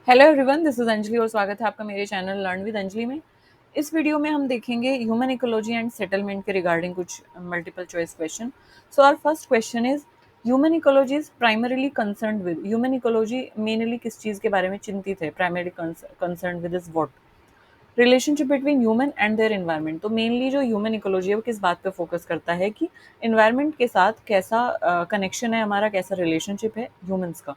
Hello everyone, this is Anjali और स्वागत है आपका मेरे चैनल लर्न विद अंजलि में। इस वीडियो में हम देखेंगे ह्यूमन इकोलॉजी एंड सेटलमेंट के रिगार्डिंग कुछ multiple choice question. So our first question is human ecology is primarily concerned with. Human ecology mainly किस चीज के बारे में चिंतित है? Primary concerned with is what? Relationship between human and their environment. तो मेनली जो ह्यूमन इकोलॉजी है वो किस बात पे फोकस करता है कि एनवायरनमेंट के साथ कैसा कनेक्शन है हमारा, कैसा रिलेशनशिप है ह्यूमंस का।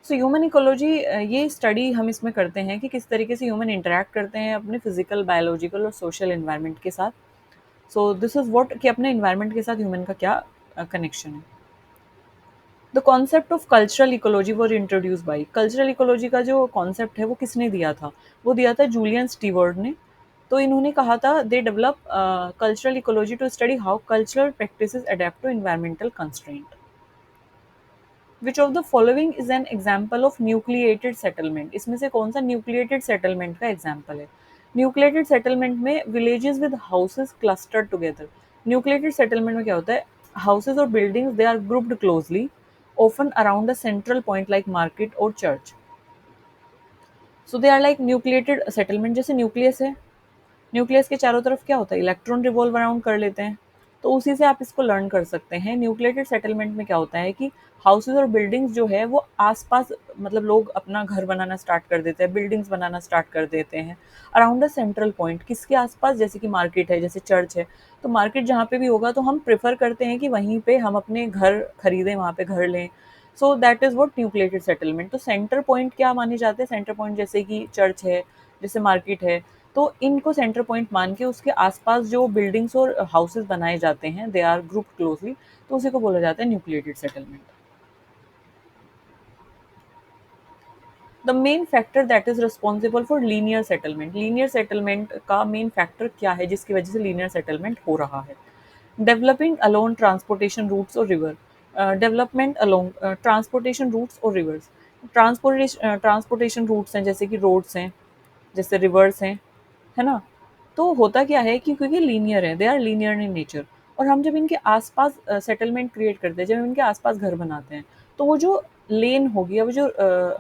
सो ह्यूमन इकोलॉजी ये स्टडी हम इसमें करते हैं कि किस तरीके से ह्यूमन इंटरेक्ट करते हैं अपने फिजिकल, बायोलॉजिकल और सोशल एनवायरनमेंट के साथ। सो दिस इज व्हाट कि अपने एनवायरनमेंट के साथ ह्यूमन का क्या कनेक्शन है। The concept of cultural ecology were introduce by. Cultural ecology का जो कॉन्सेप्ट है वो किसने दिया था? वो दिया था जूलियन स्टीवर्ड ने। तो इन्होंने कहा था they develop cultural ecology to study how cultural practices adapt to environmental constraint. Which of the following is an example of nucleated settlement? इसमें से कौन सा न्यूक्लिएटेड सेटलमेंट का एग्जाम्पल है? न्यूक्लिएटेड सेटलमेंट में villages with houses clustered together. Nucleated settlement में क्या होता है? हाउसेस और buildings they are grouped closely, often around a central point like market or church. So they are like nucleated settlement। जैसे nucleus है, nucleus के चारों तरफ क्या होता है? इलेक्ट्रॉन रिवॉल्व अराउंड कर लेते हैं। तो उसी से आप इसको लर्न कर सकते हैं। न्यूक्लिएटेड सेटलमेंट में क्या होता है कि हाउसेज और बिल्डिंग्स जो है वो आसपास, मतलब लोग अपना घर बनाना स्टार्ट कर देते हैं, बिल्डिंग्स बनाना स्टार्ट कर देते हैं अराउंड अ सेंट्रल पॉइंट। किसके आसपास? जैसे कि मार्केट है, जैसे चर्च है। तो मार्केट जहाँ पे भी होगा तो हम प्रेफर करते हैं कि वहीं पे हम अपने घर खरीदें, वहाँ पे घर लें। So that is what nucleated settlement. तो सेंटर पॉइंट क्या माने जाते हैं? सेंटर पॉइंट जैसे कि चर्च है, जैसे मार्केट है, तो इनको सेंटर पॉइंट मान के उसके आसपास जो बिल्डिंग्स और हाउसेस बनाए जाते हैं दे आर ग्रुप क्लोजली, तो उसी को बोला जाता है nucleated settlement. The main factor that is responsible for linear settlement. Linear settlement का मेन फैक्टर क्या है जिसकी वजह से लीनियर सेटलमेंट हो रहा है? डेवलपिंग अलोन ट्रांसपोर्टेशन रूट्स और river. Development along transportation roots और रिवर्स। ट्रांसपोर्टेशन रूट्स हैं जैसे कि रोड्स हैं, जैसे रिवर्स हैं, है ना? तो होता क्या है कि क्योंकि लीनियर है, they are linear in nature, और हम जब इनके आसपास सेटलमेंट क्रिएट करते हैं, जब इनके आसपास घर बनाते हैं, तो वो जो लेन होगी, अब जो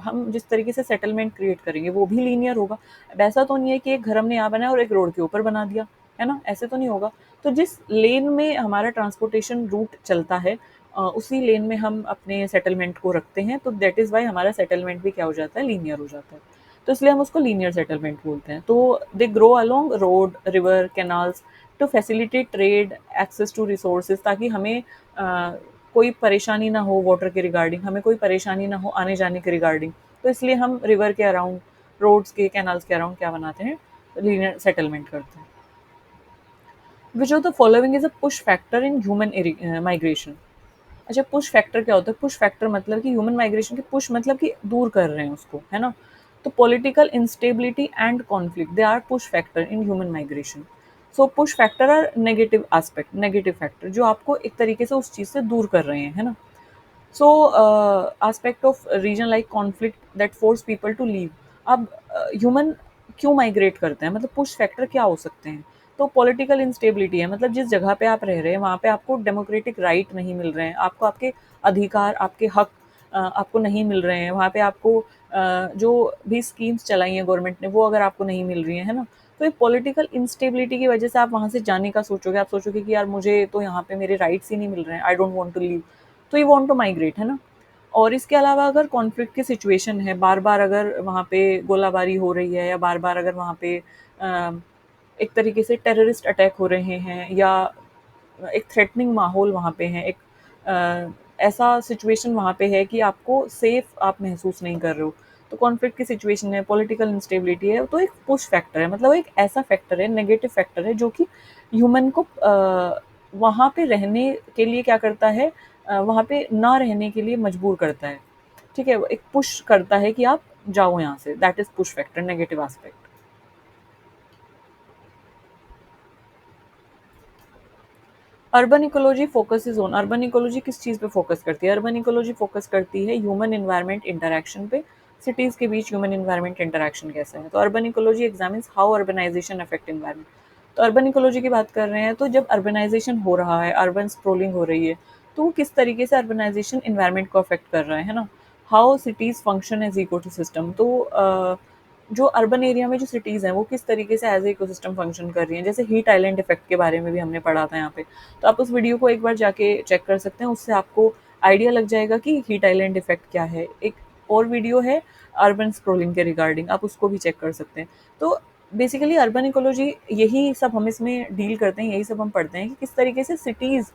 हम जिस तरीके से सेटलमेंट क्रिएट करेंगे वो भी लीनियर होगा। अब ऐसा तो नहीं है कि एक घर हमने यहाँ बनाया और एक रोड के ऊपर बना दिया, है ना? ऐसे तो नहीं होगा। तो जिस लेन में हमारा ट्रांसपोर्टेशन रूट चलता है उसी लेन में हम अपने सेटलमेंट को रखते हैं, तो दैट इज़ वाई हमारा सेटलमेंट भी क्या हो जाता है? लीनियर हो जाता है। तो इसलिए हम उसको लीनियर सेटलमेंट बोलते हैं। तो they grow along road, river, canals to facilitate trade, access to resources, ताकि हमें कोई परेशानी ना हो वाटर के रिगार्डिंग, हमें कोई परेशानी ना हो आने जाने के रिगार्डिंग। तो इसलिए हम रिवर के अराउंड, रोड्स के, कैनाल्स के अराउंड क्या बनाते हैं? लीनियर सेटलमेंट करते हैं। विच of the following is a push factor in human migration? अच्छा, पुश फैक्टर क्या होता है? पुश फैक्टर मतलब कि ह्यूमन माइग्रेशन की पुश मतलब कि दूर कर रहे हैं उसको, है ना? तो political instability and conflict they are push factor in human migration. So push factor are negative aspect, negative factor जो आपको एक तरीके से उस चीज से दूर कर रहे हैं, है ना? So aspect of reason like conflict that force people to leave. अब ह्यूमन क्यों माइग्रेट करते हैं? मतलब पुश फैक्टर क्या हो सकते हैं? तो पॉलिटिकल इंस्टेबिलिटी है, मतलब जिस जगह पे आप रह रहे हैं वहाँ पे आपको डेमोक्रेटिक राइट नहीं मिल रहे हैं, आपको आपके अधिकार, आपके हक आपको नहीं मिल रहे हैं वहाँ पे। आपको जो भी स्कीम्स चलाई हैं गवर्नमेंट ने वो अगर आपको नहीं मिल रही है ना, तो ये पॉलिटिकल इंस्टेबिलिटी की वजह से आप वहाँ से जाने का सोचोगे। आप सोचोगे कि यार मुझे तो यहाँ पे मेरे राइट्स ही नहीं मिल रहे हैं, I don't want to leave. तो यू वांट टू माइग्रेट, है ना? और इसके अलावा अगर कॉन्फ्लिक्ट की सिचुएशन है, बार बार अगर वहाँ पे गोलाबारी हो रही है, या बार बार अगर वहाँ पे एक तरीके से टेररिस्ट अटैक हो रहे हैं, या एक थ्रेटनिंग माहौल वहाँ पे है, एक ऐसा सिचुएशन वहाँ पे है कि आपको सेफ आप महसूस नहीं कर रहे हो, तो कॉन्फ्लिक्ट की सिचुएशन है, पॉलिटिकल इंस्टेबिलिटी है, तो एक पुश फैक्टर है, मतलब एक ऐसा फैक्टर है, नेगेटिव फैक्टर है जो कि ह्यूमन को वहाँ पे रहने के लिए क्या करता है? वहाँ पे ना रहने के लिए मजबूर करता है। ठीक है? एक पुश करता है कि आप जाओ यहाँ से, that is push factor, negative aspect. Urban ecology focuses on. Urban ecology किस चीज़ पे फोकस करती है? अर्बन इकोलॉजी फोकस करती है ह्यूमन एनवायरनमेंट इंटरैक्शन पे। सिटीज़ के बीच ह्यूमन एनवायरनमेंट इंटरैक्शन कैसा है? तो urban ecology examines how urbanization affect environment. तो अर्बन इकोलॉजी की बात कर रहे हैं, तो जब अर्बनाइजेशन हो रहा है, अर्बन स्क्रोलिंग हो रही है, तो वो किस तरीके से अर्बनाइजेशन एनवायरनमेंट को अफेक्ट कर रहा है ना? How cities function as ecosystem. तो जो अर्बन एरिया में जो सिटीज़ हैं वो किस तरीके से एज ए इकोसिस्टम फंक्शन कर रही हैं, जैसे हीट आइलैंड इफेक्ट के बारे में भी हमने पढ़ा था यहाँ पे। तो आप उस वीडियो को एक बार जाके चेक कर सकते हैं, उससे आपको आइडिया लग जाएगा कि हीट आइलैंड इफेक्ट क्या है। एक और वीडियो है अर्बन स्क्रोलिंग के रिगार्डिंग, आप उसको भी चेक कर सकते हैं। तो बेसिकली अर्बन इकोलॉजी यही सब हम इसमें डील करते हैं, यही सब हम पढ़ते हैं कि किस तरीके से सिटीज़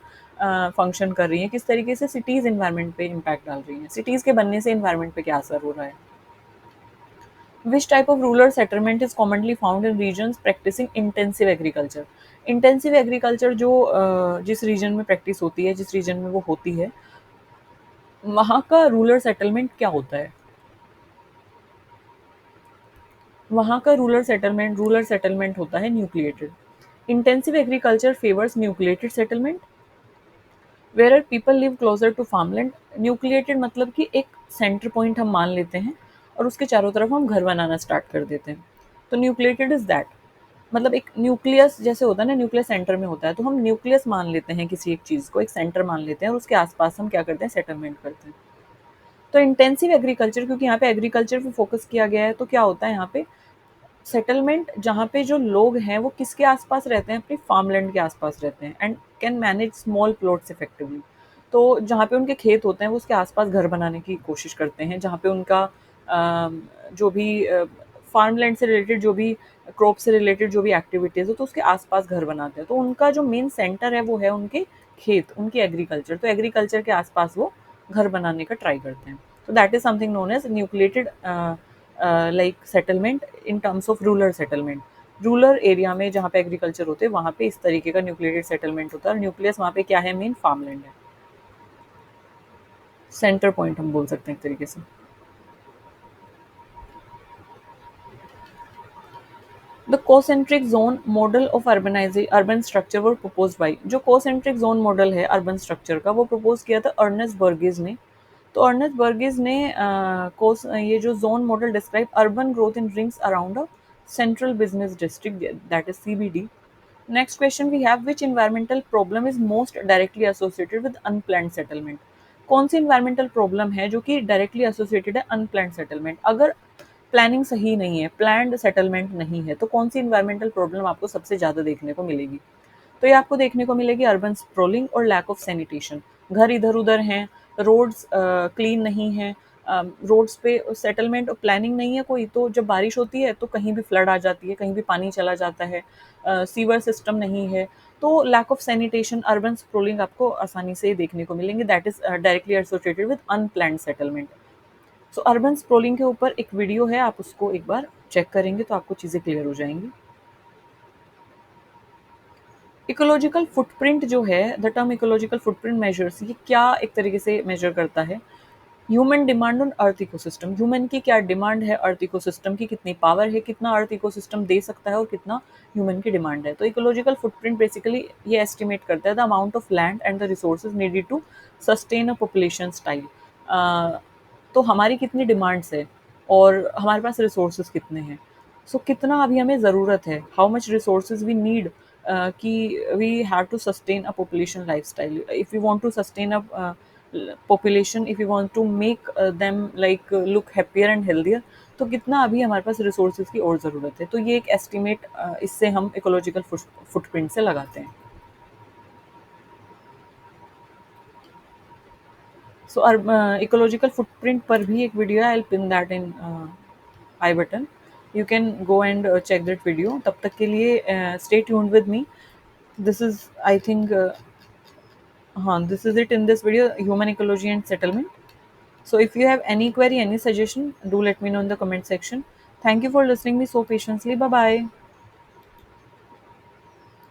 फंक्शन कर रही हैं, किस तरीके से सिटीज़ एनवायरनमेंट पे इम्पैक्ट डाल रही हैं, सिटीज़ के बनने से एनवायरनमेंट पे क्या असर हो रहा है। Which type of rural settlement is commonly found in regions practicing intensive agriculture? Intensive agriculture जो जिस रीजन में प्रैक्टिस होती है, जिस रीजन में वो होती है, वहाँ का रूरल सेटलमेंट क्या होता है? वहाँ का रूरल सेटलमेंट होता है nucleated. Intensive agriculture favours nucleated settlement where are people live closer to farmland. न्यूक्लिएटेड मतलब कि एक सेंटर पॉइंट हम मान लेते हैं और उसके चारों तरफ हम घर बनाना स्टार्ट कर देते हैं। तो न्यूक्लिएटेड इज दैट, मतलब एक न्यूक्लियस जैसे होता है ना, न्यूक्लियस सेंटर में होता है, तो हम न्यूक्लियस मान लेते हैं किसी एक चीज़ को, एक सेंटर मान लेते हैं और उसके आसपास हम क्या करते हैं, सेटलमेंट करते हैं। तो इंटेंसिव एग्रीकल्चर, क्योंकि यहाँ पे एग्रीकल्चर पे फोकस किया गया है, तो क्या होता है यहाँ पे सेटलमेंट, जहाँ पे जो लोग हैं वो किसके आसपास रहते हैं, अपनी फार्मलैंड के आसपास रहते हैं and can manage small plots effectively. तो जहाँ पे उनके खेत होते हैं वो उसके आसपास घर बनाने की कोशिश करते हैं, जहाँ पे उनका जो भी फार्मलैंड से रिलेटेड जो भी क्रॉप से रिलेटेड जो भी एक्टिविटीज़ हो तो उसके आसपास घर बनाते हैं। तो उनका जो मेन सेंटर है वो है उनके खेत, उनकी एग्रीकल्चर। तो एग्रीकल्चर के आसपास वो घर बनाने का ट्राई करते हैं। तो that is something known as nucleated like settlement in terms of rural settlement. Rural area में जहाँ पे एग्रीकल्चर होते हैं वहाँ पे इस तरीके का न्यूक्लिएटेड सेटलमेंट होता है, और न्यूक्लियस वहाँ पे क्या है, मेन फार्मलैंड है, सेंटर पॉइंट हम बोल सकते हैं एक तरीके से। The concentric zone model of urban structure were propose by, जो कोसेंट्रिक जोन मॉडल है अर्बन स्ट्रक्चर का वो प्रपोज किया था अर्नेस्ट बर्गेज ने। तो अर्नेस्ट बर्गेज ने ये जो zone model describe urban growth in rings around a central business district, that is CBD। Next question we have, which environmental problem is most directly associated with unplanned settlement. कौन सी environmental problem है जो कि directly associated है unplanned settlement. अगर planning सही नहीं है, प्लान्ड सेटलमेंट नहीं है, तो कौन सी इन्वायरमेंटल प्रॉब्लम आपको सबसे ज़्यादा देखने को मिलेगी। तो ये आपको देखने को मिलेगी अर्बन स्प्रोलिंग और लैक ऑफ सैनिटेशन। घर इधर उधर हैं, रोड्स क्लीन नहीं हैं, रोड्स पे सेटलमेंट और प्लानिंग नहीं है कोई, तो जब बारिश होती है तो कहीं भी फ्लड आ जाती है, कहीं भी पानी चला जाता है, सीवर सिस्टम नहीं है। तो लैक ऑफ सैनिटेशन, अर्बन स्प्रोलिंग आपको आसानी से देखने को मिलेंगे, that is directly associated with unplanned settlement. So urban scrolling के ऊपर एक वीडियो है, आप उसको एक बार चेक करेंगे तो आपको चीज़ें क्लियर हो जाएंगी। इकोलॉजिकल फुटप्रिंट जो है, the term ecological footprint measures, ये क्या एक तरीके से मेजर करता है, human demand on earth ecosystem. Human की क्या डिमांड है अर्थ इकोसिस्टम की, कितनी पावर है, कितना अर्थ इकोसिस्टम दे सकता है और कितना ह्यूमन की डिमांड है। तो इकोलॉजिकल फुटप्रिंट बेसिकली ये एस्टिमेट करता है the amount of land and the resources needed to sustain a population style. तो हमारी कितनी डिमांड्स है और हमारे पास रिसोर्सेज कितने हैं। सो कितना अभी हमें ज़रूरत है, how much resources we need, कि we have to sustain a population lifestyle, if you want to sustain a population, if you want to make them like look happier and healthier, तो कितना अभी हमारे पास resources की और ज़रूरत है। तो ये एक एस्टिमेट इससे हम इकोलॉजिकल फुटप्रिंट से लगाते हैं। सो इकोलॉजिकल फुटप्रिंट पर भी एक वीडियो है, I will pin that in I button, you can go and check that video. तब तक के लिए stay tuned with me. This is I think, हाँ, this is it in this video, human ecology and settlement. So if you have any query, any suggestion, do let me know in the comment section. Thank you for listening me so patiently. Bye bye.